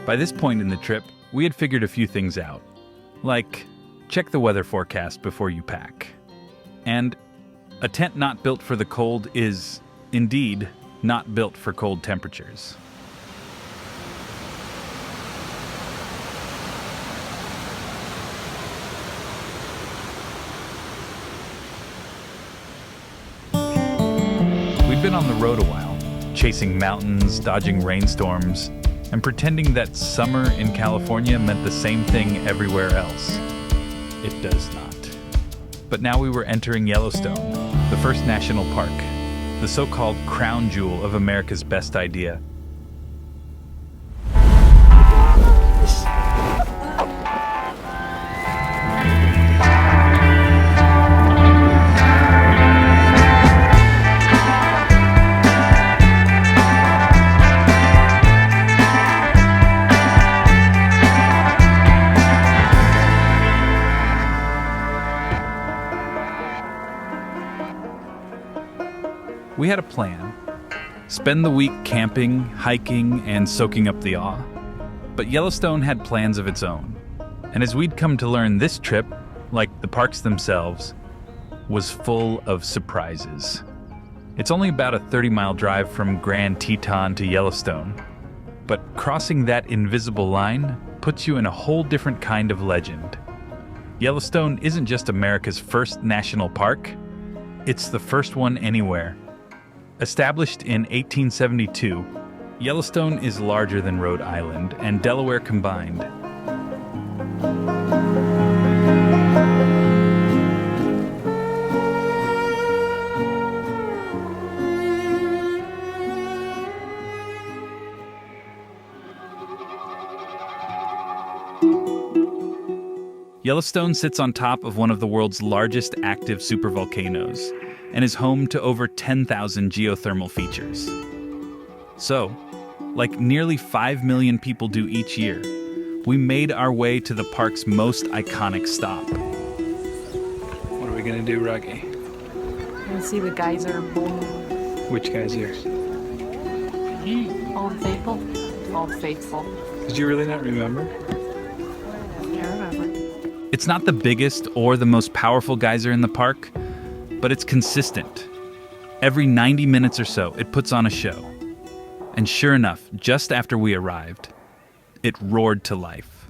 By this point in the trip, we had figured a few things out. Like, check the weather forecast before you pack. And a tent not built for the cold is, indeed, not built for cold temperatures. We'd been on the road a while, chasing mountains, dodging rainstorms, and pretending that summer in California meant the same thing everywhere else. It does not. But now we were entering Yellowstone, the first national park, the so-called crown jewel of America's best idea. We had a plan. Spend the week camping, hiking, and soaking up the awe. But Yellowstone had plans of its own. And as we'd come to learn, this trip, like the parks themselves, was full of surprises. It's only about a 30-mile drive from Grand Teton to Yellowstone. But crossing that invisible line puts you in a whole different kind of legend. Yellowstone isn't just America's first national park, it's the first one anywhere. Established in 1872, Yellowstone is larger than Rhode Island and Delaware combined. Yellowstone sits on top of one of the world's largest active supervolcanoes and is home to over 10,000 geothermal features. So, like nearly 5 million people do each year, we made our way to the park's most iconic stop. What are we gonna do, Rocky? We're gonna see the Geyser bowl. Which Geyser? Old Faithful. Old Faithful. Did you really not remember? Yeah, I remember. It's not the biggest or the most powerful geyser in the park, but it's consistent. Every 90 minutes or so, it puts on a show. And sure enough, just after we arrived, it roared to life.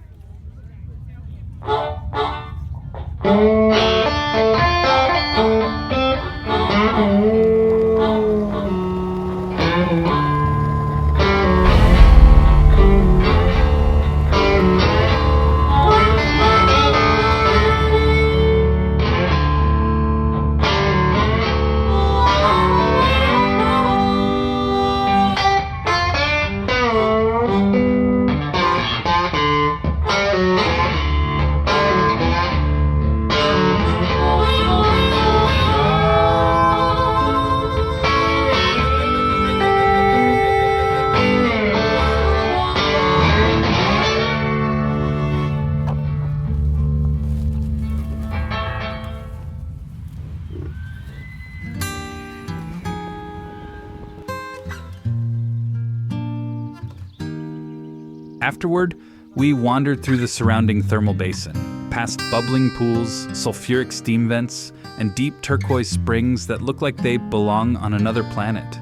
Afterward, we wandered through the surrounding thermal basin, past bubbling pools, sulfuric steam vents, and deep turquoise springs that look like they belong on another planet.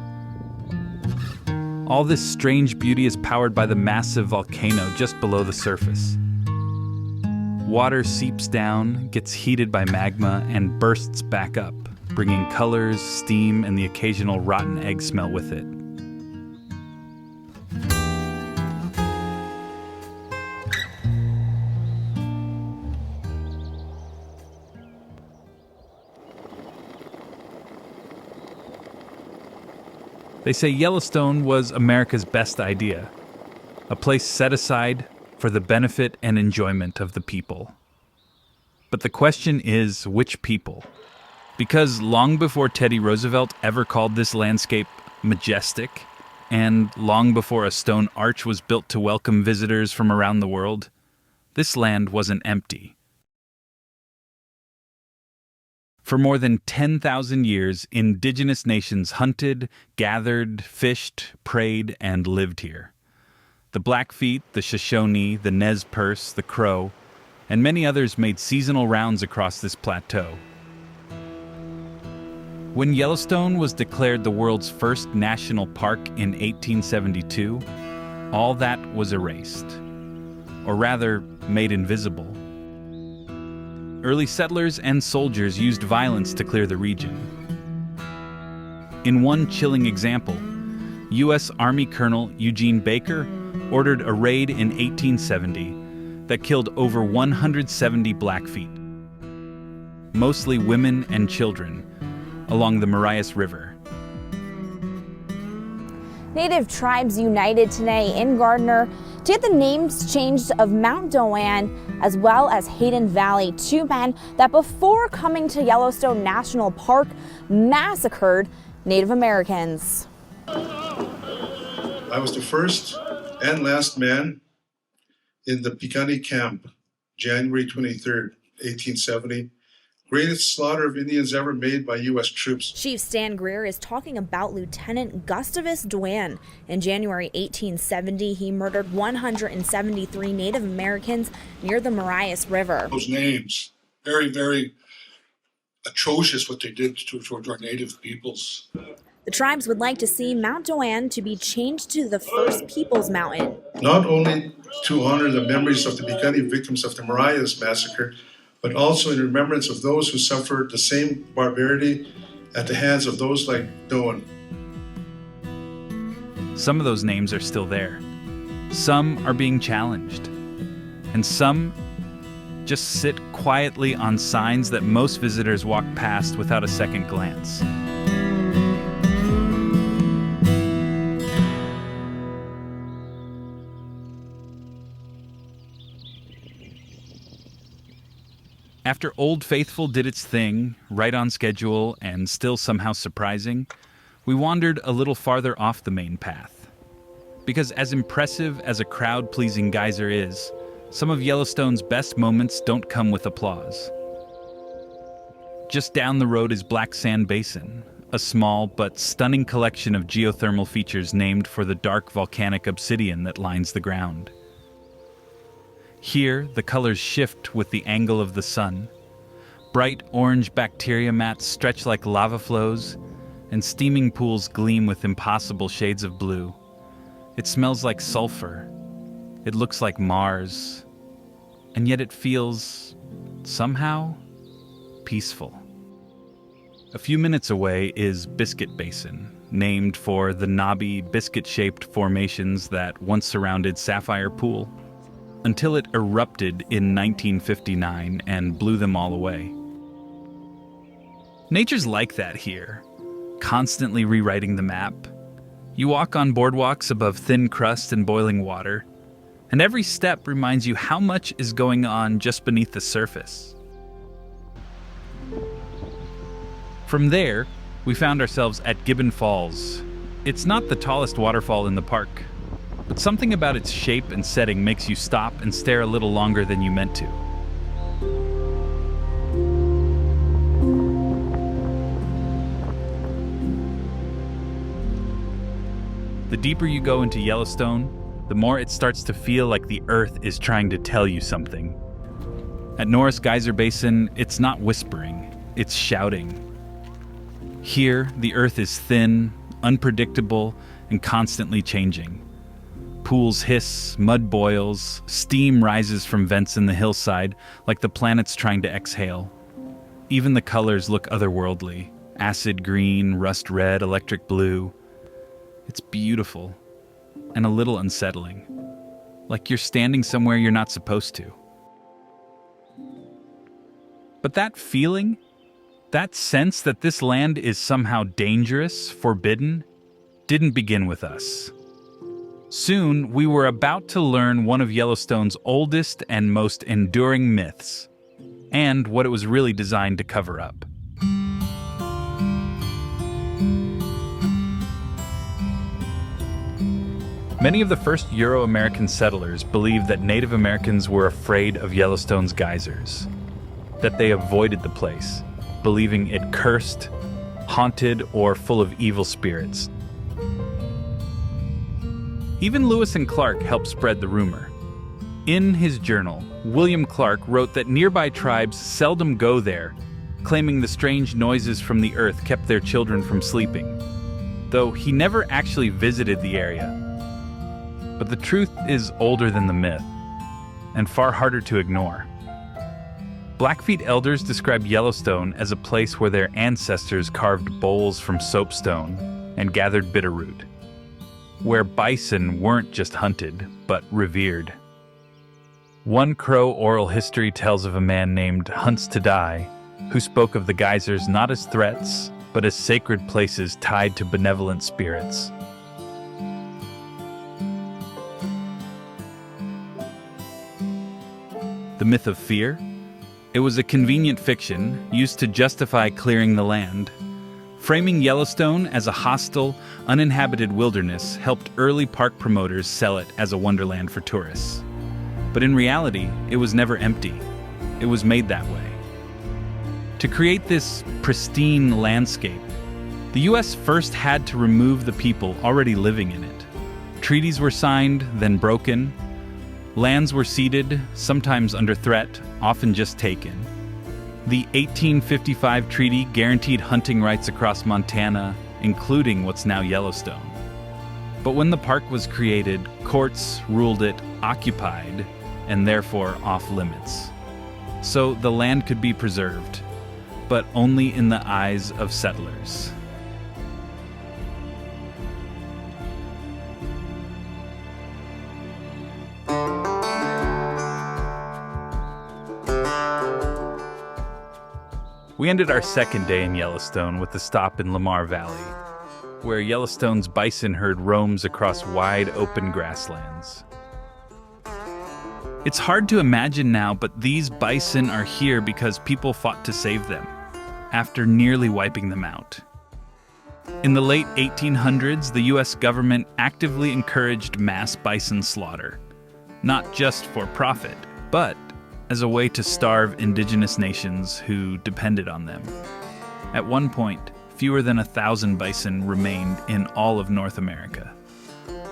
All this strange beauty is powered by the massive volcano just below the surface. Water seeps down, gets heated by magma, and bursts back up, bringing colors, steam, and the occasional rotten egg smell with it. They say Yellowstone was America's best idea, a place set aside for the benefit and enjoyment of the people. But the question is, which people? Because long before Teddy Roosevelt ever called this landscape majestic, and long before a stone arch was built to welcome visitors from around the world, this land wasn't empty. For more than 10,000 years, indigenous nations hunted, gathered, fished, prayed, and lived here. The Blackfeet, the Shoshone, the Nez Perce, the Crow, and many others made seasonal rounds across this plateau. When Yellowstone was declared the world's first national park in 1872, all that was erased, or rather, made invisible. Early settlers and soldiers used violence to clear the region. In one chilling example, U.S. Army Colonel Eugene Baker ordered a raid in 1870 that killed over 170 Blackfeet, mostly women and children, along the Marias River. Native tribes united today in Gardner to get the names changed of Mount Doane as well as Hayden Valley, two men that before coming to Yellowstone National Park massacred Native Americans. I was the first and last man in the Piikani camp, January 23rd, 1870. Greatest slaughter of Indians ever made by U.S. troops. Chief Stan Greer is talking about Lieutenant Gustavus Doane. In January 1870, he murdered 173 Native Americans near the Marias River. Those names, very, very atrocious what they did towards our Native peoples. The tribes would like to see Mount Doane to be changed to the First Peoples Mountain. Not only to honor the memories of the Piikani victims of the Marias massacre, but also in remembrance of those who suffered the same barbarity at the hands of those like Doane. Some of those names are still there. Some are being challenged. And some just sit quietly on signs that most visitors walk past without a second glance. After Old Faithful did its thing, right on schedule and still somehow surprising, we wandered a little farther off the main path. Because as impressive as a crowd-pleasing geyser is, some of Yellowstone's best moments don't come with applause. Just down the road is Black Sand Basin, a small but stunning collection of geothermal features named for the dark volcanic obsidian that lines the ground. Here, the colors shift with the angle of the sun. Bright orange bacteria mats stretch like lava flows, and steaming pools gleam with impossible shades of blue. It smells like sulfur. It looks like Mars. And yet it feels, somehow, peaceful. A few minutes away is Biscuit Basin, named for the knobby, biscuit-shaped formations that once surrounded Sapphire Pool, until it erupted in 1959 and blew them all away. Nature's like that here, constantly rewriting the map. You walk on boardwalks above thin crust and boiling water, and every step reminds you how much is going on just beneath the surface. From there, we found ourselves at Gibbon Falls. It's not the tallest waterfall in the park, but something about its shape and setting makes you stop and stare a little longer than you meant to. The deeper you go into Yellowstone, the more it starts to feel like the earth is trying to tell you something. At Norris Geyser Basin, it's not whispering, it's shouting. Here, the earth is thin, unpredictable, and constantly changing. Pools hiss, mud boils, steam rises from vents in the hillside like the planet's trying to exhale. Even the colors look otherworldly. Acid green, rust red, electric blue. It's beautiful and a little unsettling. Like you're standing somewhere you're not supposed to. But that feeling, that sense that this land is somehow dangerous, forbidden, didn't begin with us. Soon, we were about to learn one of Yellowstone's oldest and most enduring myths, and what it was really designed to cover up. Many of the first Euro-American settlers believed that Native Americans were afraid of Yellowstone's geysers, that they avoided the place, believing it cursed, haunted, or full of evil spirits. Even Lewis and Clark helped spread the rumor. In his journal, William Clark wrote that nearby tribes seldom go there, claiming the strange noises from the earth kept their children from sleeping, though he never actually visited the area. But the truth is older than the myth, and far harder to ignore. Blackfeet elders describe Yellowstone as a place where their ancestors carved bowls from soapstone and gathered bitterroot, where bison weren't just hunted, but revered. One Crow oral history tells of a man named Hunts to Die, who spoke of the geysers not as threats, but as sacred places tied to benevolent spirits. The myth of fear? It was a convenient fiction used to justify clearing the land. Framing Yellowstone as a hostile, uninhabited wilderness helped early park promoters sell it as a wonderland for tourists. But in reality, it was never empty. It was made that way. To create this pristine landscape, the U.S. first had to remove the people already living in it. Treaties were signed, then broken. Lands were ceded, sometimes under threat, often just taken. The 1855 treaty guaranteed hunting rights across Montana, including what's now Yellowstone. But when the park was created, courts ruled it occupied and therefore off limits. So the land could be preserved, but only in the eyes of settlers. We ended our second day in Yellowstone with a stop in Lamar Valley, where Yellowstone's bison herd roams across wide open grasslands. It's hard to imagine now, but these bison are here because people fought to save them, after nearly wiping them out. In the late 1800s, the U.S. government actively encouraged mass bison slaughter, not just for profit, but as a way to starve indigenous nations who depended on them. At one point, fewer than 1,000 bison remained in all of North America.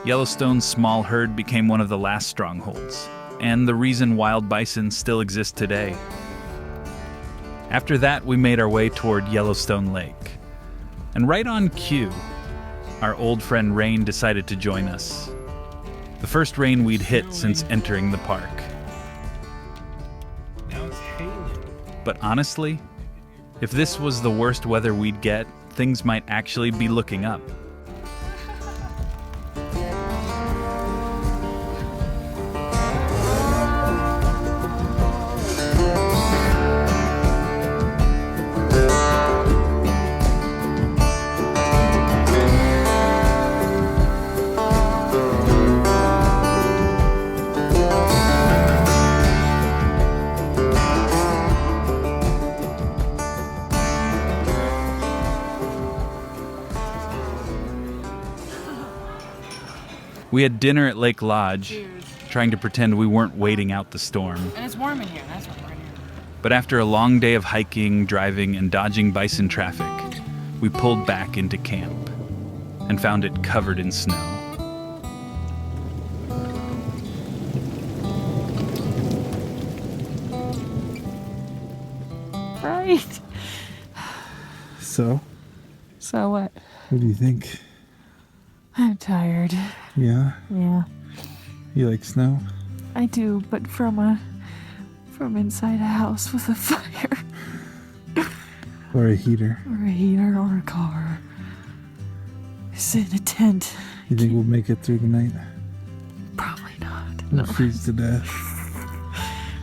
Yellowstone's small herd became one of the last strongholds, and the reason wild bison still exist today. After that, we made our way toward Yellowstone Lake. And right on cue, our old friend Rain decided to join us. The first rain we'd hit since entering the park. But honestly, if this was the worst weather we'd get, things might actually be looking up. We had dinner at Lake Lodge, trying to pretend we weren't waiting out the storm. And it's warm in here, that's what we're in here. But after a long day of hiking, driving, and dodging bison traffic, we pulled back into camp and found it covered in snow. Right. So, So what? what do you think? I'm tired. Yeah? Yeah, You like snow? I do, but from inside a house with a fire. Or a heater? Or a heater or a car. Sit in a tent. You think we'll make it through the night? Probably not. We'll No. freeze to death.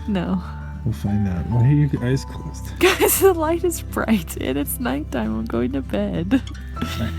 No. We'll find out. Why are your eyes closed? Guys, the light is bright and it's nighttime. I'm going to bed. Right.